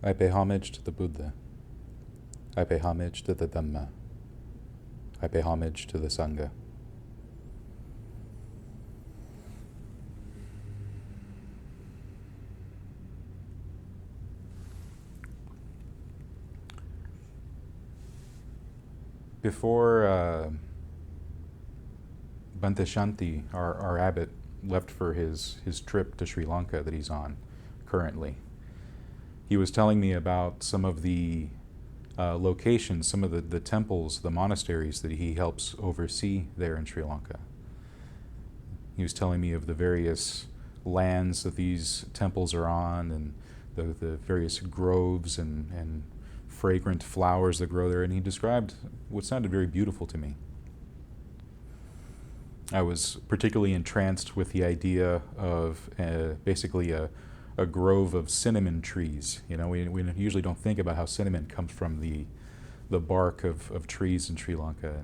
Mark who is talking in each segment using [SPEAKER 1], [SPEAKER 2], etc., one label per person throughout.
[SPEAKER 1] I pay homage to the Buddha. I pay homage to the Dhamma. I pay homage to the Sangha. Before Bhante Shanti, our abbot, left for his trip to Sri Lanka that he's on currently, he was telling me about some of the locations, some of the temples, the monasteries that he helps oversee there in Sri Lanka. He was telling me of the various lands that these temples are on, and the various groves and fragrant flowers that grow there, and he described what sounded very beautiful to me. I was particularly entranced with the idea of basically a grove of cinnamon trees. You know, we usually don't think about how cinnamon comes from the bark of trees in Sri Lanka,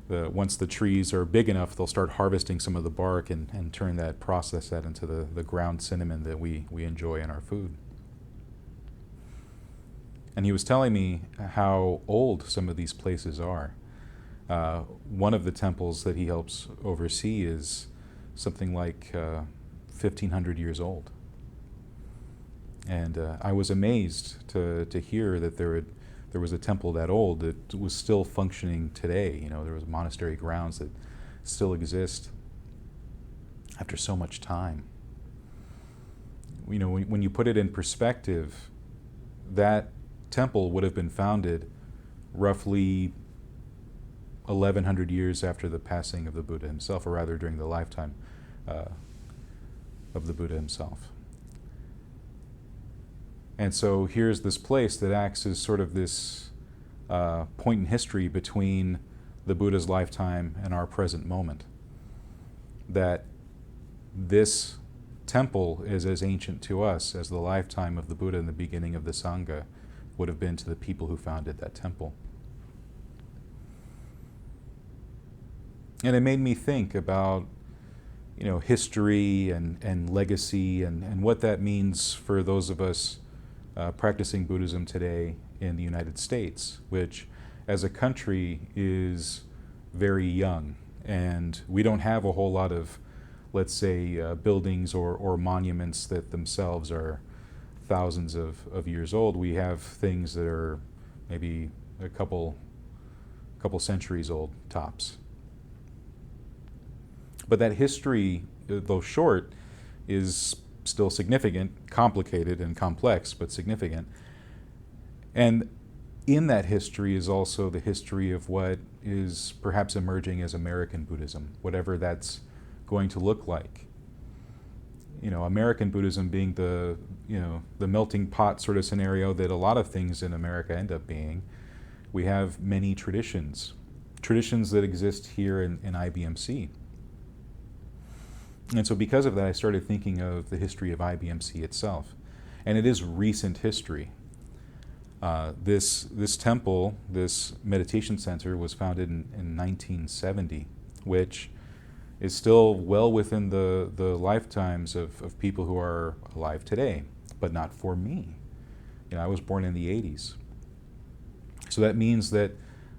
[SPEAKER 1] and once the trees are big enough, they'll start harvesting some of the bark and process that into the ground cinnamon that we enjoy in our food. And he was telling me how old some of these places are. One of the temples that he helps oversee is something like 1,500 years old. And I was amazed to hear that there was a temple that old that was still functioning today. You know, there was monastery grounds that still exist after so much time. You know, when you put it in perspective, that temple would have been founded roughly 1,100 years after the passing of the Buddha himself, or rather during the lifetime of the Buddha himself. And so here's this place that acts as sort of this point in history between the Buddha's lifetime and our present moment. That this temple is as ancient to us as the lifetime of the Buddha and the beginning of the Sangha would have been to the people who founded that temple. And it made me think about, you know, history and legacy and what that means for those of us practicing Buddhism today in the United States, which as a country is very young. And we don't have a whole lot of, let's say, buildings or monuments that themselves are thousands of years old. We have things that are maybe a couple centuries old, tops. But that history, though short, is still significant, complicated and complex, but significant. And in that history is also the history of what is perhaps emerging as American Buddhism, whatever that's going to look like. You know, American Buddhism being the melting pot sort of scenario that a lot of things in America end up being. We have many traditions that exist here in IBMC. And so because of that, I started thinking of the history of IBMC itself. And it is recent history. This temple, this meditation center, was founded in 1970, which is still well within the lifetimes of people who are alive today, but not for me. You know, I was born in the 80s. So that means that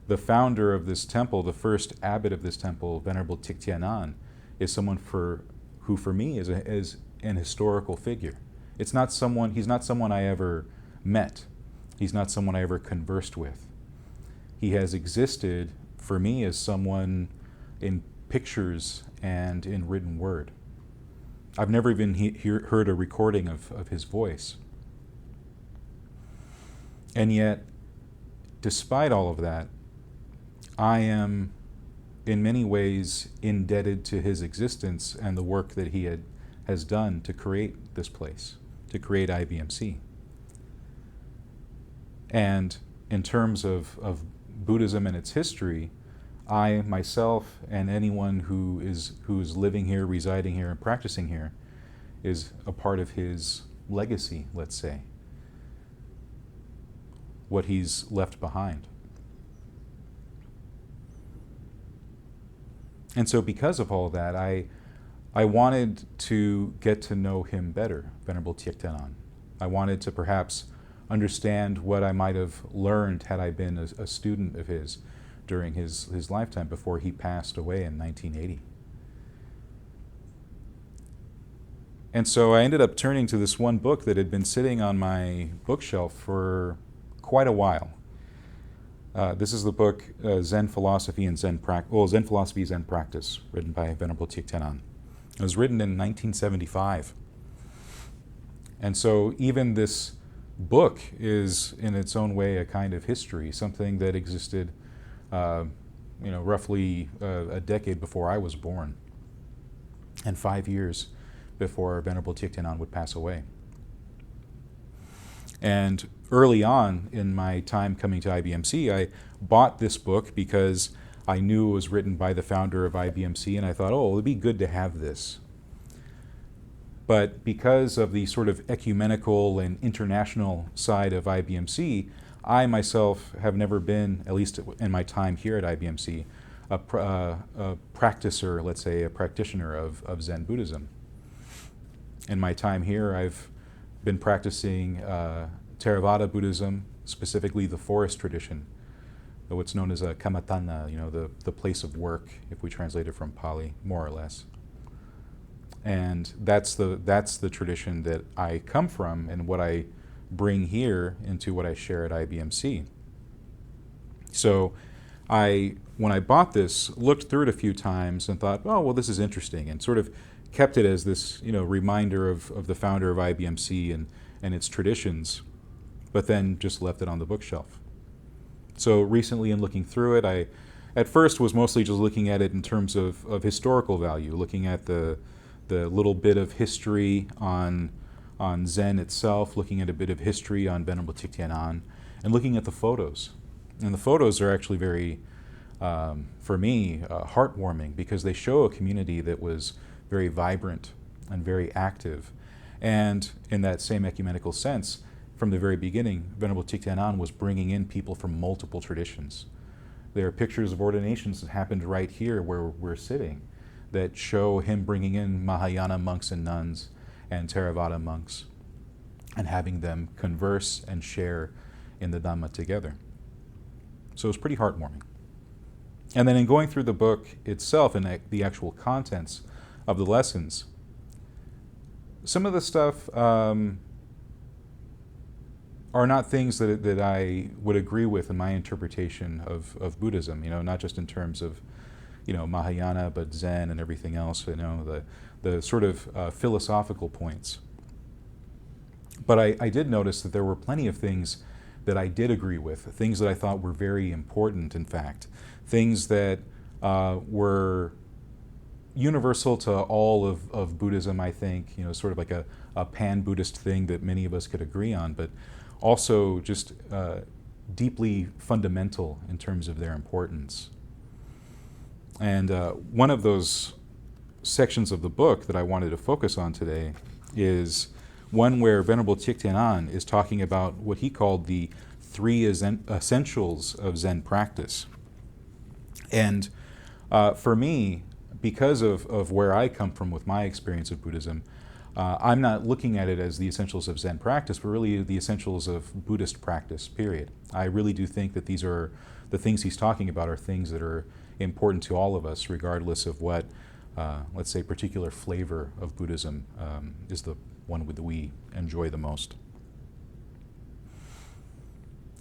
[SPEAKER 1] the founder of this temple, the first abbot of this temple, Venerable Thich Thien-An, is someone who for me is an historical figure. He's not someone I ever met. He's not someone I ever conversed with. He has existed for me as someone in pictures and in written word. I've never even heard a recording of his voice. And yet, despite all of that, I am in many ways indebted to his existence and the work that he has done to create this place, to create IBMC. And in terms of Buddhism and its history, I myself and anyone who is living here, residing here, and practicing here is a part of his legacy, let's say, what he's left behind. And so because of all that, I wanted to get to know him better, Venerable Thich Thien-An. I wanted to perhaps understand what I might have learned had I been a student of his during his lifetime before he passed away in 1980. And so I ended up turning to this one book that had been sitting on my bookshelf for quite a while. This is the book Zen Philosophy and Zen Practice. Zen Philosophy, Zen Practice, written by Venerable Thich Thien-An. It was written in 1975. And so even this book is, in its own way, a kind of history, something that existed, roughly a decade before I was born, and 5 years before Venerable Thich Thien-An would pass away. And early on in my time coming to IBMC, I bought this book because I knew it was written by the founder of IBMC, and I thought, oh, it would be good to have this. But because of the sort of ecumenical and international side of IBMC, I myself have never been, at least in my time here at IBMC, a practicer, let's say, a practitioner of Zen Buddhism. In my time here, I've been practicing Theravada Buddhism, specifically the forest tradition, what's known as a kamatana, the place of work, if we translate it from Pali, more or less. And that's the tradition that I come from and what I bring here into what I share at IBMC. So when I bought this, looked through it a few times and thought, oh, well, this is interesting, and sort of kept it as this reminder of the founder of IBMC and its traditions, but then just left it on the bookshelf. So recently in looking through it, I at first was mostly just looking at it in terms of historical value, looking at the little bit of history on Zen itself, looking at a bit of history on Venerable Thich Thien-An, and looking at the photos. And the photos are actually very, for me, heartwarming, because they show a community that was very vibrant and very active. And in that same ecumenical sense, from the very beginning, Venerable Thich Thien-An was bringing in people from multiple traditions. There are pictures of ordinations that happened right here where we're sitting that show him bringing in Mahayana monks and nuns and Theravada monks and having them converse and share in the Dhamma together. So it was pretty heartwarming. And then in going through the book itself and the actual contents of the lessons, some of the stuff are not things that I would agree with in my interpretation of Buddhism, not just in terms of Mahayana, but Zen and everything else, the sort of philosophical points. But I did notice that there were plenty of things that I did agree with, things that I thought were very important, in fact, things that were universal to all of Buddhism, I think, sort of like a pan-Buddhist thing that many of us could agree on, but also just deeply fundamental in terms of their importance. And one of those sections of the book that I wanted to focus on today is one where Venerable Thich Thien-An is talking about what he called the 3 essentials of Zen practice. And for me, because of where I come from with my experience of Buddhism, I'm not looking at it as the essentials of Zen practice, but really the essentials of Buddhist practice, period. I really do think that these are, the things he's talking about are things that are important to all of us, regardless of what, let's say, particular flavor of Buddhism is the one that we enjoy the most.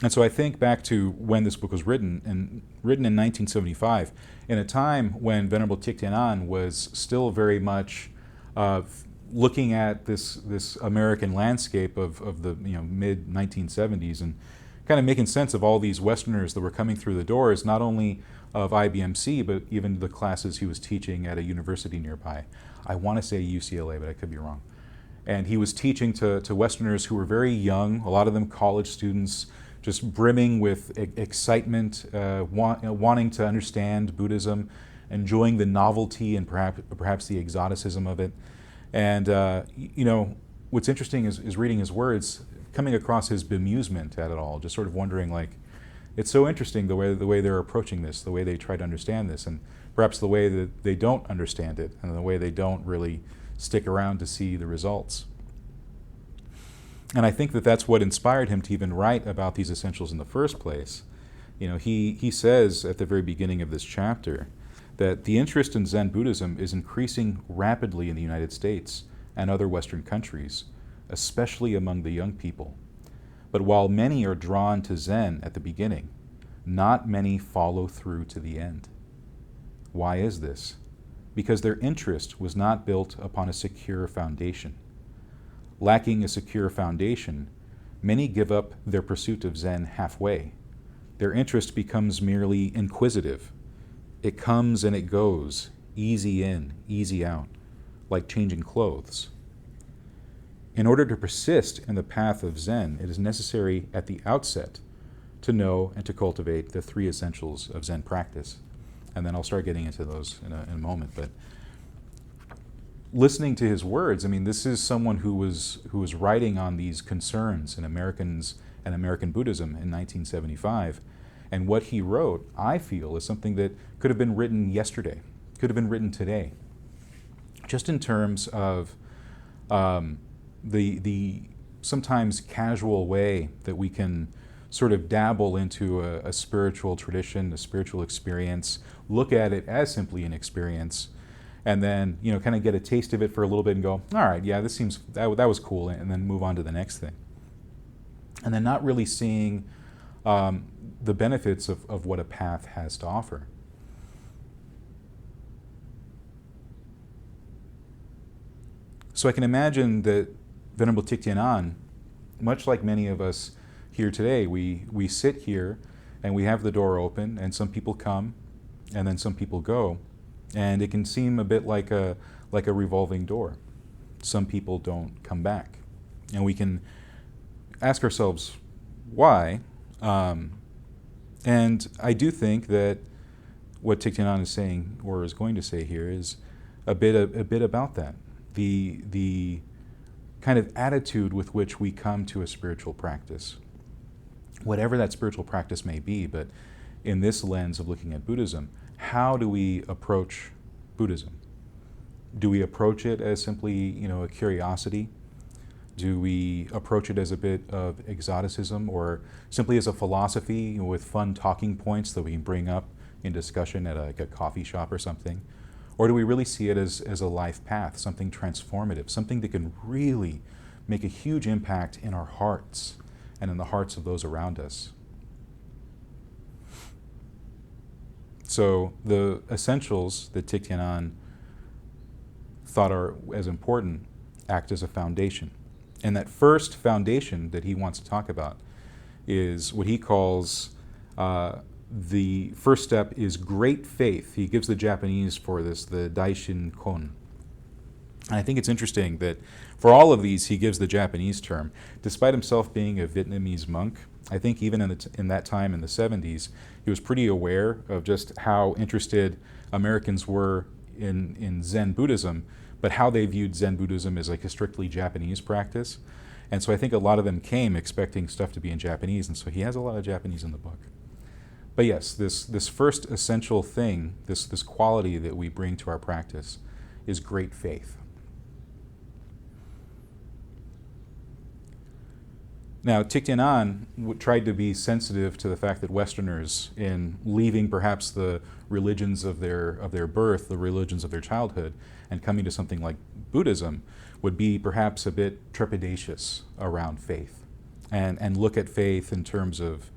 [SPEAKER 1] And so I think back to when this book was written in 1975, in a time when Venerable Thich Thien-An was still very much looking at this American landscape of the mid 1970s and kind of making sense of all these Westerners that were coming through the doors, not only of IBMC, but even the classes he was teaching at a university nearby. I want to say UCLA, but I could be wrong. And he was teaching to Westerners who were very young, a lot of them college students, just brimming with excitement, wanting to understand Buddhism, enjoying the novelty and perhaps the exoticism of it. And what's interesting is reading his words, coming across his bemusement at it all, just sort of wondering, like, it's so interesting the way they're approaching this, the way they try to understand this, and perhaps the way that they don't understand it, and the way they don't really stick around to see the results. And I think that that's what inspired him to even write about these essentials in the first place. He says at the very beginning of this chapter that the interest in Zen Buddhism is increasing rapidly in the United States and other Western countries, especially among the young people. But while many are drawn to Zen at the beginning, not many follow through to the end. Why is this? Because their interest was not built upon a secure foundation. Lacking a secure foundation, many give up their pursuit of Zen halfway. Their interest becomes merely inquisitive. It comes and it goes, easy in, easy out, like changing clothes. In order to persist in the path of Zen, it is necessary at the outset to know and to cultivate the three essentials of Zen practice. And then I'll start getting into those in a moment. But listening to his words, this is someone who was writing on these concerns in American Buddhism in 1975. And what he wrote, I feel, is something that could have been written yesterday, could have been written today. Just in terms of the sometimes casual way that we can sort of dabble into a spiritual tradition, a spiritual experience, look at it as simply an experience, and then kind of get a taste of it for a little bit and go, all right, yeah, that was cool, and then move on to the next thing. And then not really seeing the benefits of what a path has to offer. So I can imagine that Venerable Thich Thien-An, much like many of us here today, we sit here and we have the door open, and some people come and then some people go, and it can seem a bit like a revolving door. Some people don't come back, and we can ask ourselves why. And I do think that what Thich Thien-An is saying, or is going to say here, is a bit about that. The kind of attitude with which we come to a spiritual practice, whatever that spiritual practice may be, but in this lens of looking at Buddhism, how do we approach Buddhism? Do we approach it as simply, a curiosity? Do we approach it as a bit of exoticism, or simply as a philosophy with fun talking points that we can bring up in discussion at a coffee shop or something? Or do we really see it as a life path, something transformative, something that can really make a huge impact in our hearts and in the hearts of those around us? So the essentials that Thich Thien-An thought are as important act as a foundation. And that first foundation that he wants to talk about is what he calls the first step is great faith. He gives the Japanese for this, the Daishin Kon. And I think it's interesting that for all of these, he gives the Japanese term. Despite himself being a Vietnamese monk, I think even in that time in the 70s, he was pretty aware of just how interested Americans were in Zen Buddhism, but how they viewed Zen Buddhism as like a strictly Japanese practice. And so I think a lot of them came expecting stuff to be in Japanese, and so he has a lot of Japanese in the book. But yes, this first essential thing, this quality that we bring to our practice is great faith. Now, Thich Thien-An tried to be sensitive to the fact that Westerners, in leaving perhaps the religions of their birth, the religions of their childhood, and coming to something like Buddhism, would be perhaps a bit trepidatious around faith, and look at faith in terms of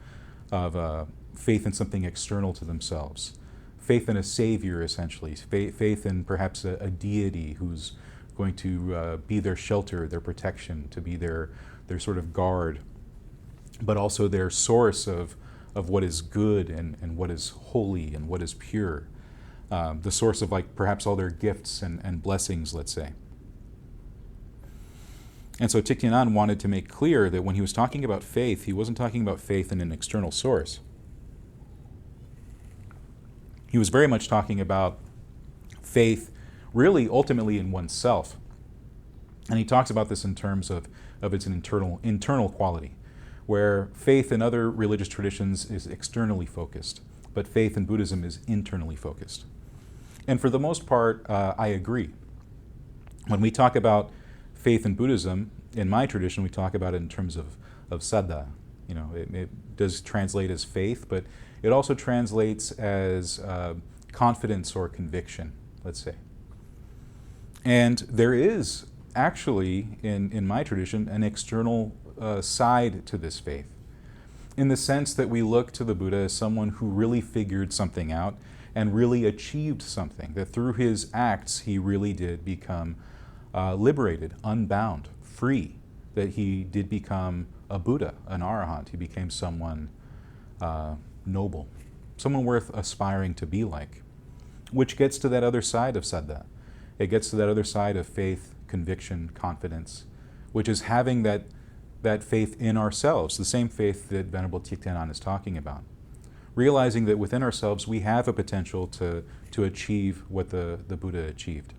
[SPEAKER 1] faith in something external to themselves, faith in a savior, essentially, faith in perhaps a deity who's going to be their shelter, their protection, to be their sort of guard, but also their source of what is good and what is holy and what is pure, the source of like perhaps all their gifts and blessings, let's say. And so Thich Thien-An wanted to make clear that when he was talking about faith, he wasn't talking about faith in an external source. He was very much talking about faith really ultimately in oneself. And he talks about this in terms of its internal quality, where faith in other religious traditions is externally focused, but faith in Buddhism is internally focused. And for the most part, I agree. When we talk about faith in Buddhism, In my tradition, we talk about it in terms of saddha. It does translate as faith, but it also translates as confidence or conviction, let's say. And there is actually, in my tradition, an external side to this faith, in the sense that we look to the Buddha as someone who really figured something out and really achieved something, that through his acts he really did become liberated, unbound, free, that he did become a Buddha, an arahant. He became someone noble, someone worth aspiring to be like, which gets to that other side of saddha. It gets to that other side of faith, conviction, confidence, which is having that faith in ourselves, the same faith that Venerable Thich Thien-An is talking about. Realizing that within ourselves we have a potential to achieve what the Buddha achieved.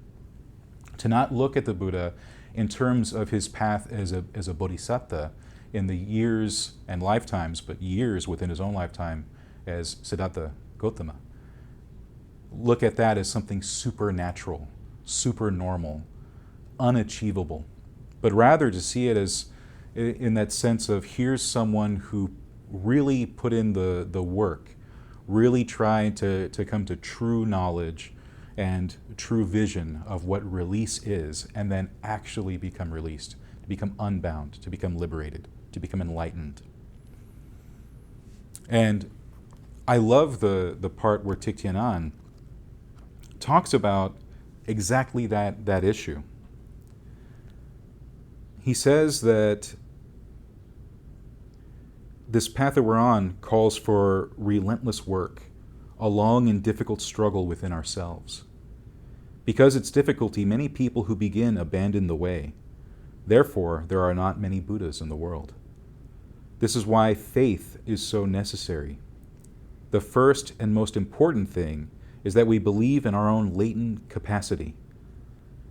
[SPEAKER 1] To not look at the Buddha in terms of his path as a bodhisattva in the years and lifetimes, but years within his own lifetime as Siddhartha Gautama. Look at that as something supernatural, super normal, unachievable, but rather to see it as in that sense of here's someone who really put in the work, really tried to come to true knowledge and true vision of what release is, and then actually become released, to become unbound, to become liberated, to become enlightened. And I love the part where Thich Thien-An talks about exactly that issue. He says that this path that we're on calls for relentless work, a long and difficult struggle within ourselves. Because its difficulty, many people who begin abandon the way. Therefore, there are not many Buddhas in the world. This is why faith is so necessary. The first and most important thing is that we believe in our own latent capacity,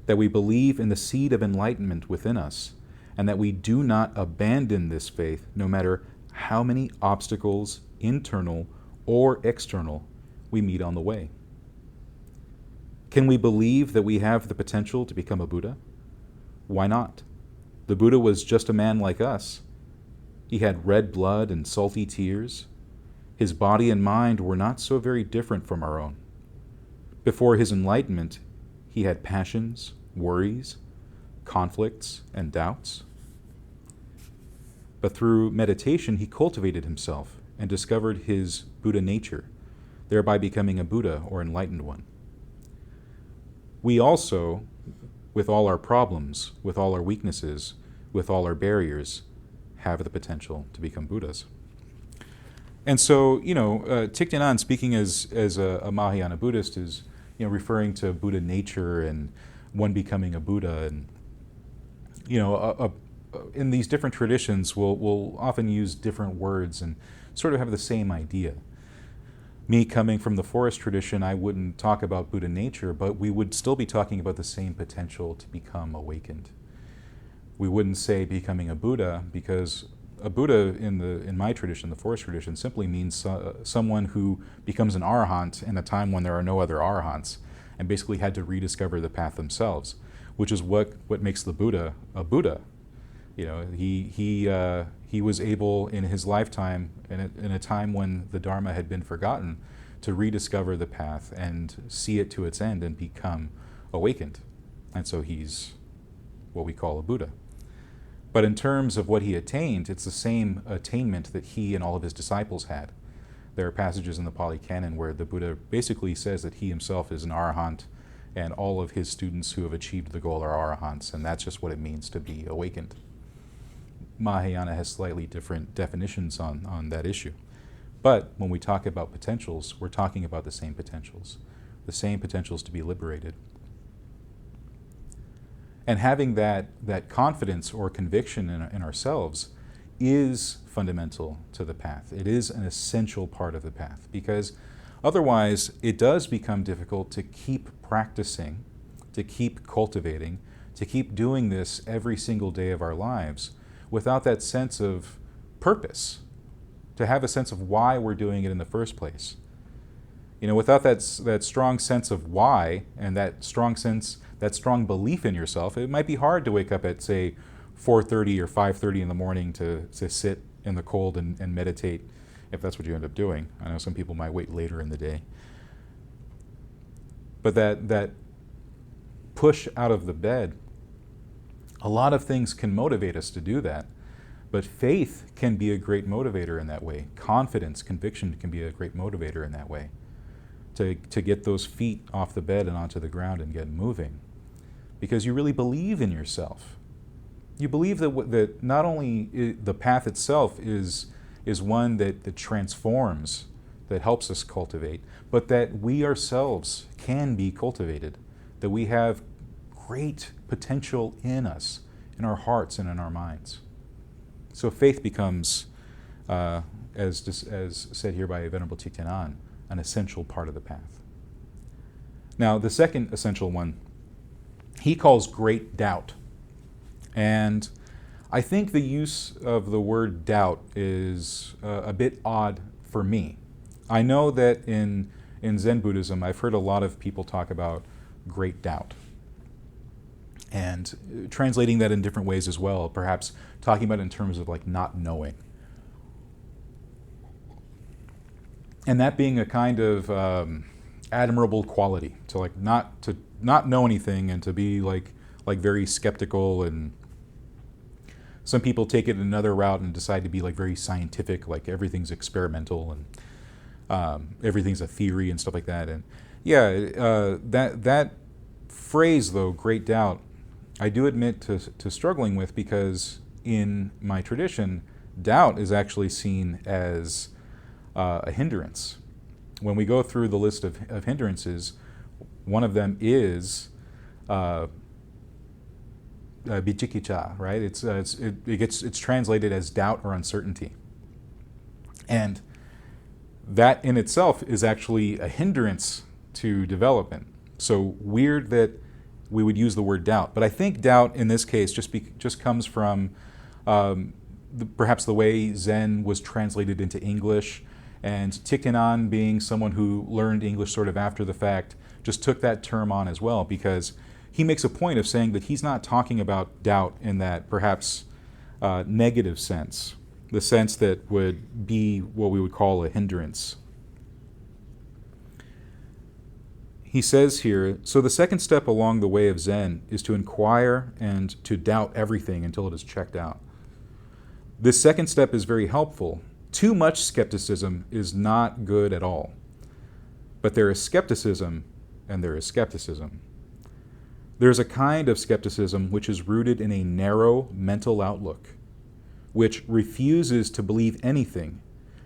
[SPEAKER 1] that we believe in the seed of enlightenment within us, and that we do not abandon this faith no matter how many obstacles, internal or external, we meet on the way. Can we believe that we have the potential to become a Buddha? Why not? The Buddha was just a man like us. He had red blood and salty tears. His body and mind were not so very different from our own. Before his enlightenment, he had passions, worries, conflicts, and doubts. But through meditation, he cultivated himself and discovered his Buddha nature, thereby becoming a Buddha or enlightened one. We also, with all our problems, with all our weaknesses, with all our barriers, have the potential to become Buddhas. And so, Thich Thien-An, speaking as a Mahayana Buddhist, is referring to Buddha nature and one becoming a Buddha. And in these different traditions, we'll often use different words and sort of have the same idea. Me coming from the forest tradition, I wouldn't talk about Buddha nature, but we would still be talking about the same potential to become awakened. We wouldn't say becoming a Buddha, because a Buddha in my tradition, the forest tradition, simply means someone who becomes an arahant in a time when there are no other arahants, and basically had to rediscover the path themselves, which is what makes the Buddha a Buddha. He was able in his lifetime, in a time when the Dharma had been forgotten, to rediscover the path and see it to its end and become awakened. And so he's what we call a Buddha. But in terms of what he attained, it's the same attainment that he and all of his disciples had. There are passages in the Pali Canon where the Buddha basically says that he himself is an arahant, and all of his students who have achieved the goal are arahants, and that's just what it means to be awakened. Mahayana has slightly different definitions on that issue. But when we talk about potentials, we're talking about the same potentials to be liberated. And having that confidence or conviction in ourselves is fundamental to the path. It is an essential part of the path, because otherwise it does become difficult to keep practicing, to keep cultivating, to keep doing this every single day of our lives without that sense of purpose, to have a sense of why we're doing it in the first place. Without that strong sense of why and that strong belief in yourself, it might be hard to wake up at, say, 4:30 or 5:30 in the morning to sit in the cold and meditate, if that's what you end up doing. I know some people might wait later in the day. But that push out of the bed, a lot of things can motivate us to do that. But faith can be a great motivator in that way. Confidence, conviction can be a great motivator in that way. To get those feet off the bed and onto the ground and get moving. Because you really believe in yourself. You believe that not only the path itself is one that transforms, that helps us cultivate, but that we ourselves can be cultivated. That we have great potential in us, in our hearts and in our minds. So faith becomes, as said here by Venerable Thich Thien-An, an essential part of the path. Now, the second essential one, he calls great doubt. And I think the use of the word doubt is a bit odd for me. I know that in Zen Buddhism, I've heard a lot of people talk about great doubt. And translating that in different ways as well, perhaps talking about it in terms of like not knowing. And that being a kind of admirable quality, to not know anything and to be like very skeptical. And some people take it another route and decide to be like very scientific, like everything's experimental and everything's a theory and stuff like that. And yeah, that phrase though, great doubt, I do admit to struggling with, because in my tradition, doubt is actually seen as a hindrance. When we go through the list of hindrances, one of them is vichikicha, right? It's translated as doubt or uncertainty, and that in itself is actually a hindrance to development. So weird that we would use the word doubt, but I think doubt in this case just comes from perhaps the way Zen was translated into English, and Thich Thien-An, being someone who learned English sort of after the fact, just took that term on as well, because he makes a point of saying that he's not talking about doubt in that perhaps negative sense, the sense that would be what we would call a hindrance. He says here, so the second step along the way of Zen is to inquire and to doubt everything until it is checked out. This second step is very helpful. Too much skepticism is not good at all. But there is skepticism and there is skepticism. There is a kind of skepticism which is rooted in a narrow mental outlook, which refuses to believe anything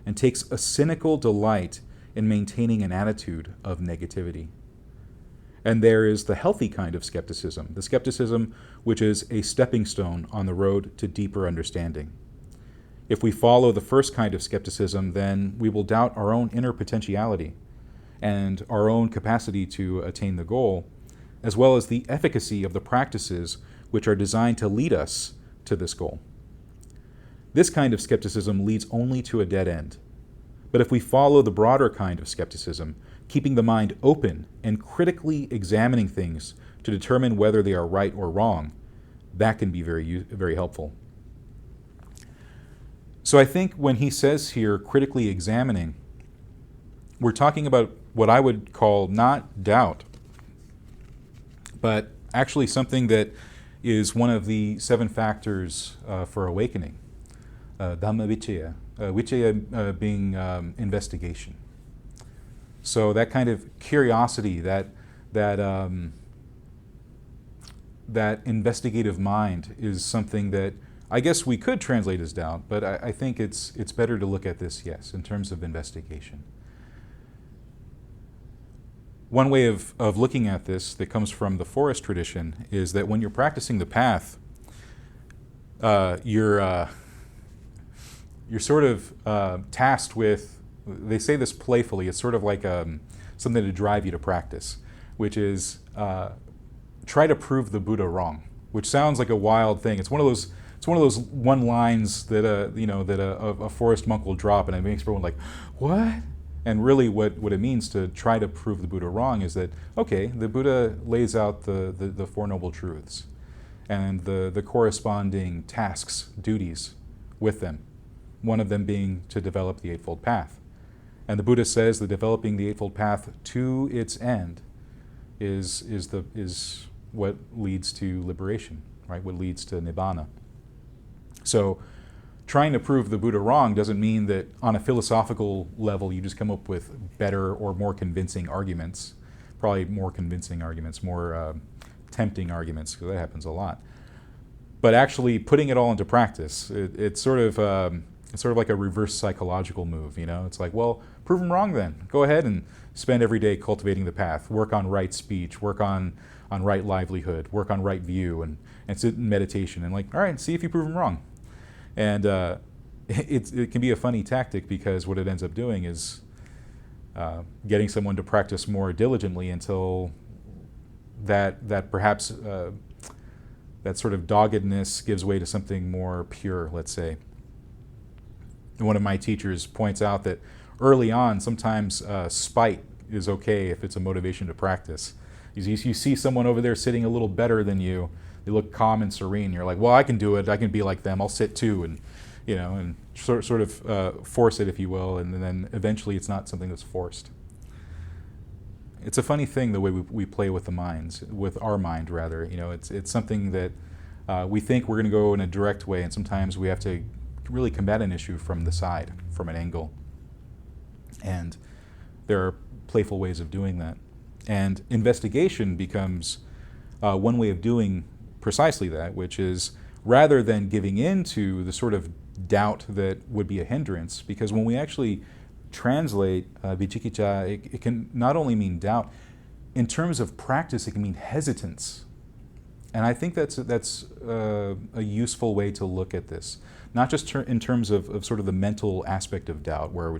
[SPEAKER 1] and takes a cynical delight in maintaining an attitude of negativity. And there is the healthy kind of skepticism, the skepticism which is a stepping stone on the road to deeper understanding. If we follow the first kind of skepticism, then we will doubt our own inner potentiality and our own capacity to attain the goal, as well as the efficacy of the practices which are designed to lead us to this goal. This kind of skepticism leads only to a dead end. But if we follow the broader kind of skepticism, keeping the mind open and critically examining things to determine whether they are right or wrong, that can be very helpful. So I think when he says here, critically examining, we're talking about what I would call not doubt, but actually something that is one of the 7 factors for awakening. Dhamma vicaya, vicaya being investigation. So that kind of curiosity, that investigative mind is something that I guess we could translate as doubt, but I think it's better to look at this, yes, in terms of investigation. One way of looking at this that comes from the forest tradition is that when you're practicing the path, you're sort of tasked with, they say this playfully, it's sort of like something to drive you to practice, which is try to prove the Buddha wrong, which sounds like a wild thing. It's one of those one lines that a forest monk will drop, and it makes everyone like, what? And really what it means to try to prove the Buddha wrong is that, okay, the Buddha lays out the Four Noble Truths. and the corresponding tasks, duties with them. One of them being to develop the Eightfold Path. And the Buddha says that developing the Eightfold Path to its end is what leads to liberation, right? What leads to Nibbana. So trying to prove the Buddha wrong doesn't mean that on a philosophical level you just come up with better or more convincing arguments, probably more convincing arguments, more tempting arguments, because that happens a lot. But actually putting it all into practice, it's sort of like a reverse psychological move, you know? It's like, well, prove them wrong then. Go ahead and spend every day cultivating the path, work on right speech, work on right livelihood, work on right view, and sit in meditation, and like, all right, see if you prove them wrong. And it can be a funny tactic, because what it ends up doing is getting someone to practice more diligently until that perhaps that sort of doggedness gives way to something more pure, let's say. One of my teachers points out that early on, sometimes spite is okay if it's a motivation to practice. You see someone over there sitting a little better than you, they look calm and serene. You're like, well, I can do it. I can be like them. I'll sit too, and and sort of force it, if you will, and then eventually it's not something that's forced. It's a funny thing the way we play with the minds, with our mind rather. It's something that we think we're going to go in a direct way, and sometimes we have to really combat an issue from the side, from an angle. And there are playful ways of doing that. And investigation becomes one way of doing precisely that, which is rather than giving in to the sort of doubt that would be a hindrance, because when we actually translate vicikicca, it can not only mean doubt, in terms of practice it can mean hesitance. And I think that's a useful way to look at this. Not just in terms of sort of the mental aspect of doubt, where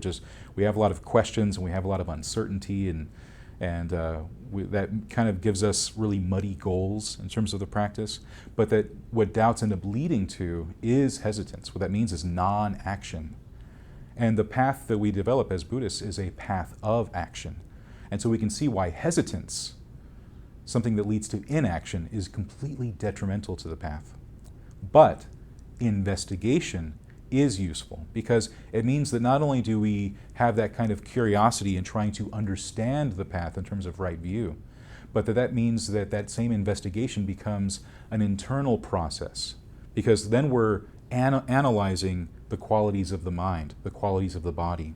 [SPEAKER 1] we have a lot of questions and we have a lot of uncertainty, and that kind of gives us really muddy goals in terms of the practice, but that what doubts end up leading to is hesitance. What that means is non-action. And the path that we develop as Buddhists is a path of action. And so we can see why hesitance, something that leads to inaction, is completely detrimental to the path. But investigation is useful, because it means that not only do we have that kind of curiosity in trying to understand the path in terms of right view, but that means that same investigation becomes an internal process, because then we're analyzing the qualities of the mind, the qualities of the body,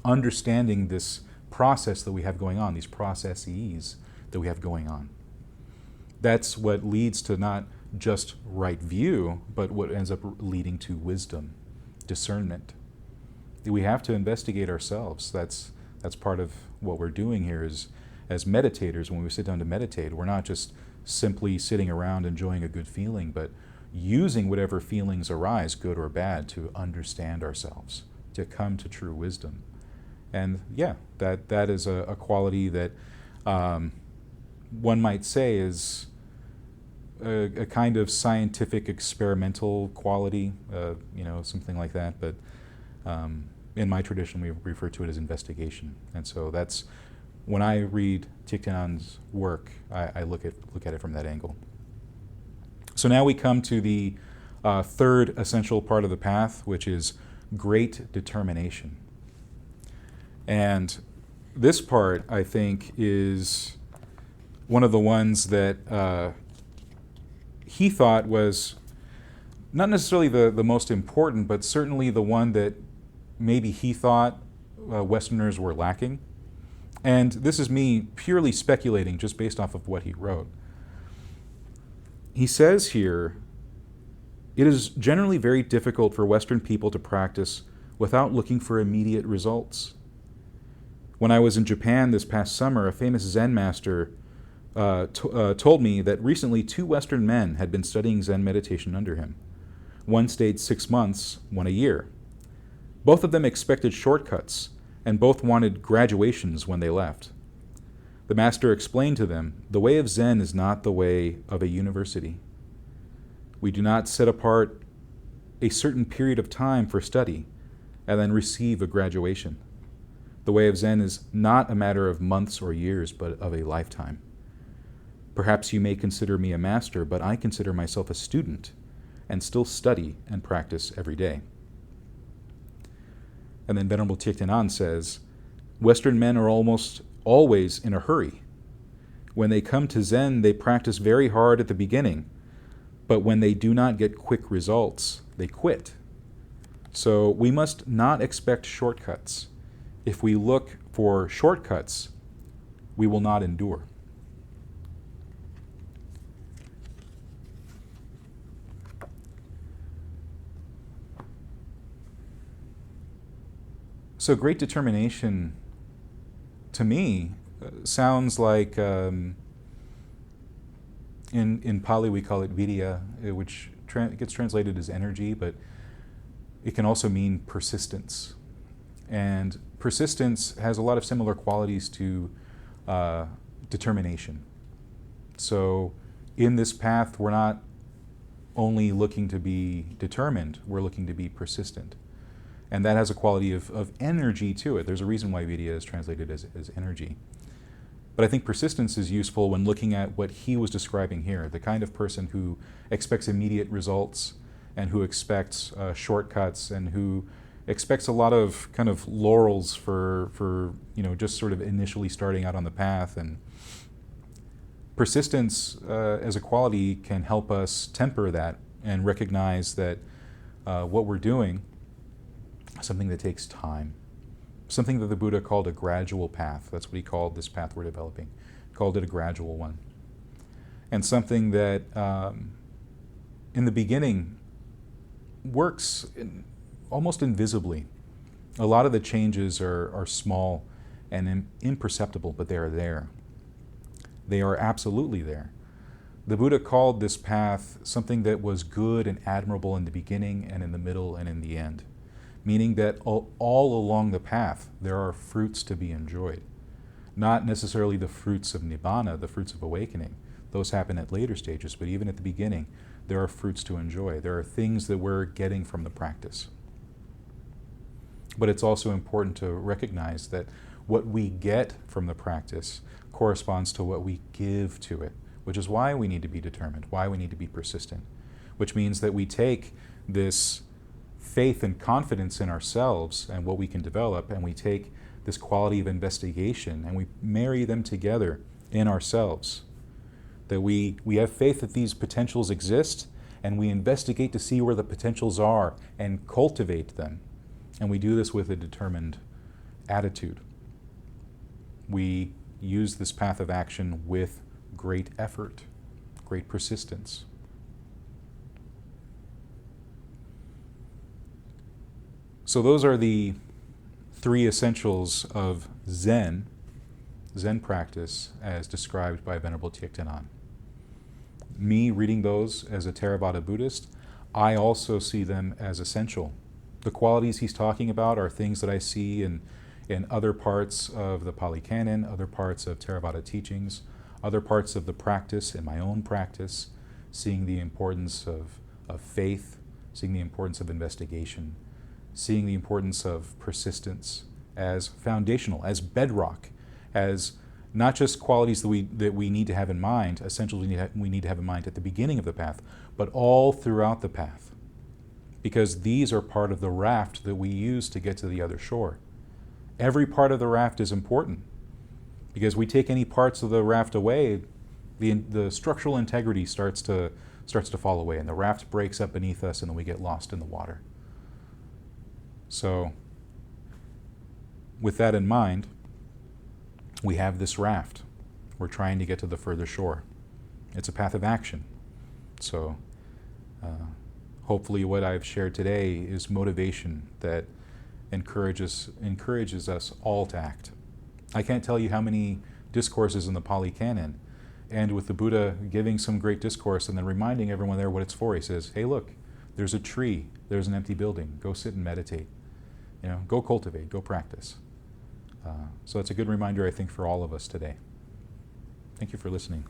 [SPEAKER 1] understanding this process that we have going on, these processes that we have going on. That's what leads to not just right view, but what ends up leading to wisdom, discernment. We have to investigate ourselves. That's part of what we're doing here is, as meditators, when we sit down to meditate, we're not just simply sitting around enjoying a good feeling, but using whatever feelings arise, good or bad, to understand ourselves, to come to true wisdom. And yeah, that is a quality that one might say is a kind of scientific experimental quality, something like that. But in my tradition, we refer to it as investigation. And so that's, when I read Thich Thien-An's work, I look at it from that angle. So now we come to the third essential part of the path, which is great determination. And this part, I think, is one of the ones that he thought was not necessarily the most important, but certainly the one that maybe he thought Westerners were lacking. And this is me purely speculating just based off of what he wrote. He says here, "It is generally very difficult for Western people to practice without looking for immediate results. When I was in Japan this past summer, a famous Zen master told me that recently 2 Western men had been studying Zen meditation under him. One stayed 6 months, one a year. Both of them expected shortcuts, and both wanted graduations when they left. The master explained to them, the way of Zen is not the way of a university. We do not set apart a certain period of time for study and then receive a graduation. The way of Zen is not a matter of months or years, but of a lifetime. Perhaps you may consider me a master, but I consider myself a student and still study and practice every day. And then Venerable Thich Thien-An says, Western men are almost always in a hurry. When they come to Zen, they practice very hard at the beginning, but when they do not get quick results, they quit. So we must not expect shortcuts. If we look for shortcuts, we will not endure. So great determination, to me, sounds like, in Pali we call it virya, which gets translated as energy, but it can also mean persistence. And persistence has a lot of similar qualities to determination. So in this path, we're not only looking to be determined, we're looking to be persistent. And that has a quality of energy to it. There's a reason why vidya is translated as energy. But I think persistence is useful when looking at what he was describing here, the kind of person who expects immediate results and who expects shortcuts and who expects a lot of kind of laurels for just sort of initially starting out on the path. And persistence as a quality can help us temper that and recognize that what we're doing, something that takes time, something that the Buddha called a gradual path. That's what he called this path we're developing. He called it a gradual one. And something that in the beginning works almost invisibly. A lot of the changes are small and imperceptible, but they are there. They are absolutely there. The Buddha called this path something that was good and admirable in the beginning and in the middle and in the end. Meaning that all along the path, there are fruits to be enjoyed. Not necessarily the fruits of nibbana, the fruits of awakening. Those happen at later stages, but even at the beginning, there are fruits to enjoy. There are things that we're getting from the practice. But it's also important to recognize that what we get from the practice corresponds to what we give to it, which is why we need to be determined, why we need to be persistent, which means that we take this faith and confidence in ourselves and what we can develop, and we take this quality of investigation and we marry them together in ourselves. That we have faith that these potentials exist, and we investigate to see where the potentials are and cultivate them. And we do this with a determined attitude. We use this path of action with great effort, great persistence. So those are the three essentials of Zen practice as described by Venerable Thich Thien-An. Me reading those as a Theravada Buddhist, I also see them as essential. The qualities he's talking about are things that I see in other parts of the Pali Canon, other parts of Theravada teachings, other parts of the practice, in my own practice, seeing the importance of faith, seeing the importance of investigation, seeing the importance of persistence as foundational, as bedrock, as not just qualities that we need to have in mind, essentials we need to have in mind at the beginning of the path, but all throughout the path. Because these are part of the raft that we use to get to the other shore. Every part of the raft is important, because we take any parts of the raft away, the structural integrity starts to fall away, and the raft breaks up beneath us, and then we get lost in the water. So, with that in mind, we have this raft. We're trying to get to the further shore. It's a path of action. So, hopefully what I've shared today is motivation that encourages us all to act. I can't tell you how many discourses in the Pali Canon, and with the Buddha giving some great discourse and then reminding everyone there what it's for. He says, hey look, there's a tree, there's an empty building, go sit and meditate. Go cultivate, go practice. So it's a good reminder, I think, for all of us today. Thank you for listening.